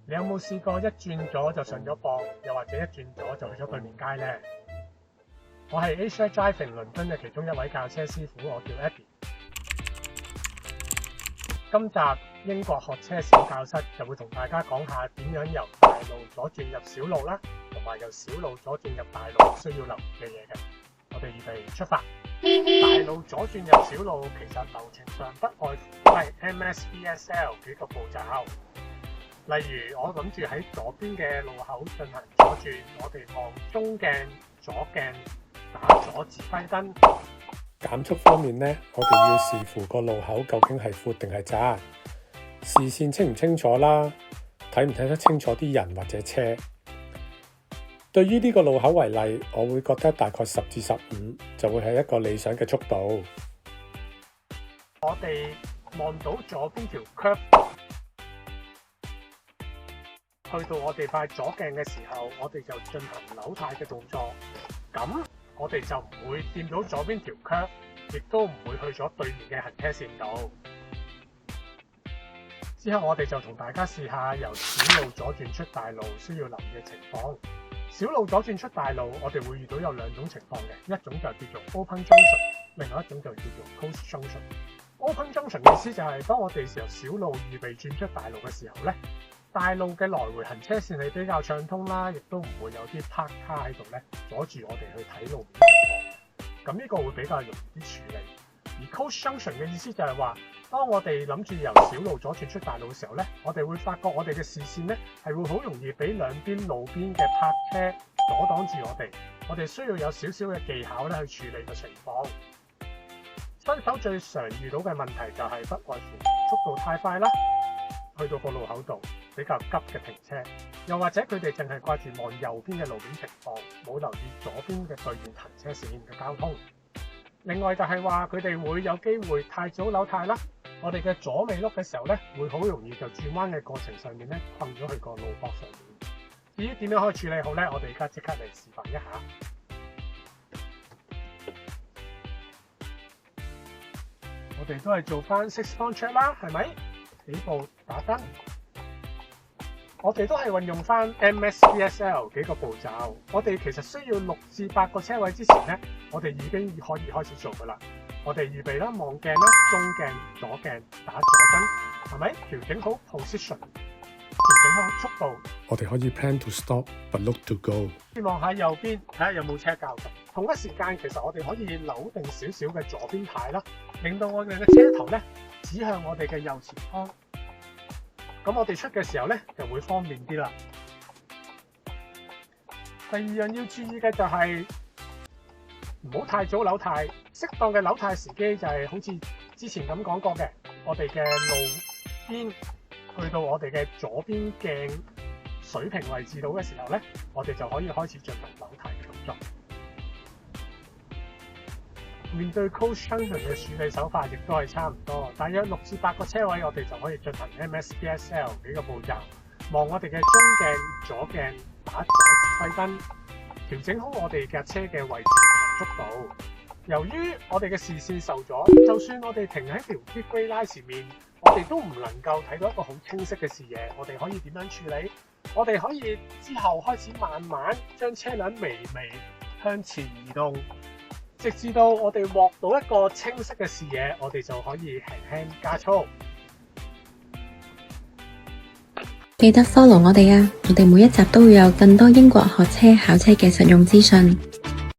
你有冇試過一轉咗就上咗磅，又或者一轉咗就去咗對面街呢？我係 Asia Driving 倫敦嘅其中一位教車師傅，我叫 Eddie。今集英國學車小教室就會同大家講下點樣由大路左轉入小路啦，同埋由小路左轉入大路需要留意嘅嘢嘅。我哋預備出發。大路左轉入小路其實流程上不外乎都係 MSBSL 幾個步驟。例如我諗住喺左邊嘅路口進行左轉，我哋望中鏡、左鏡，打左指揮燈。減速方面呢，我哋要視乎個路口究竟係闊定係窄，視線清唔清楚啦，睇唔睇得清楚啲人或者車。對於呢個路口為例，我會覺得大概10至15就會係一個理想嘅速度。我哋望到左邊條 curve， 去到我哋塊左鏡嘅時候，我哋就進行扭軚嘅動作。咁我哋就唔會掂到左邊條 curve， 亦都唔會去咗對面嘅行車線度。之後我哋就同大家試下由小路左轉出大路需要留意嘅情況。小路左轉出大路，我哋會遇到有兩種情況嘅，一種就叫做 open junction， 另外一種就叫做 closed junction。open junction 嘅意思就係當我哋由小路預備轉出大路嘅時候呢，大路嘅來回行車線係比較暢通啦，亦都唔會有啲 park car 喺度呢阻住我哋去睇路面情況。咁呢個會比較容易啲處理。而 closed junction 嘅意思就係話，當我哋諗住由小路左轉出大路嘅時候呢，我哋會發覺我哋嘅視線呢係會好容易俾兩邊路邊嘅泊車阻擋住我哋。我哋需要有少少嘅技巧咧去處理嘅情況。新手最常遇到嘅問題就係不外乎速度太快啦，去到個路口度比較急嘅停車，又或者佢哋淨係掛住望右邊嘅路面情況，冇留意左邊嘅對面行車線嘅交通。另外就係話佢哋會有機會太早扭軚啦，我哋嘅左尾轆嘅時候咧，會好容易就轉彎嘅過程上面咧困咗去個路膊上面。至於點樣可以處理好咧，我哋而家即刻嚟示範一下。我哋都係做翻 6 point check 啦，係咪？起步打燈。我哋都係運用翻 MSBSL 幾個步驟。我哋其實需要6至8個車位之前咧，我哋已經可以開始做噶啦。我哋預備啦，望鏡啦，中鏡、左鏡，打左燈，係咪？調整好 position， 調整好速度。我哋可以 plan to stop but look to go。望下右邊，睇下有冇車較近。同一時間，其實我哋可以扭定少少嘅左邊軚啦，令到我哋嘅車頭咧指向我哋嘅右前方。咁我哋出嘅時候咧就會方便啲啦。第二樣要注意嘅就係唔好太早扭軚，適當嘅扭軚時機就係好似之前咁講過嘅，我哋嘅路邊去到我哋嘅左邊鏡水平位置度嘅時候咧，我哋就可以開始進行扭軚嘅動作。面對 closed junction 嘅處理手法亦都係差唔多，大約6至8個車位，我哋就可以進行 MSBSL 幾個步驟。望我哋嘅中鏡、左鏡，打左指揮燈，調整好我哋架車嘅位置同埋速度。由於我哋嘅視線受阻，就算我哋停喺條 big grey line 前面，我哋都唔能夠睇到一個好清晰嘅視野。我哋可以點樣處理？我哋可以之後開始慢慢將車輛微微向前移動，直至到我哋獲到一個清晰嘅視野，我哋就可以輕輕加速。記得 follow 我哋啊！我哋每一集都會有更多英國學車考車嘅實用資訊。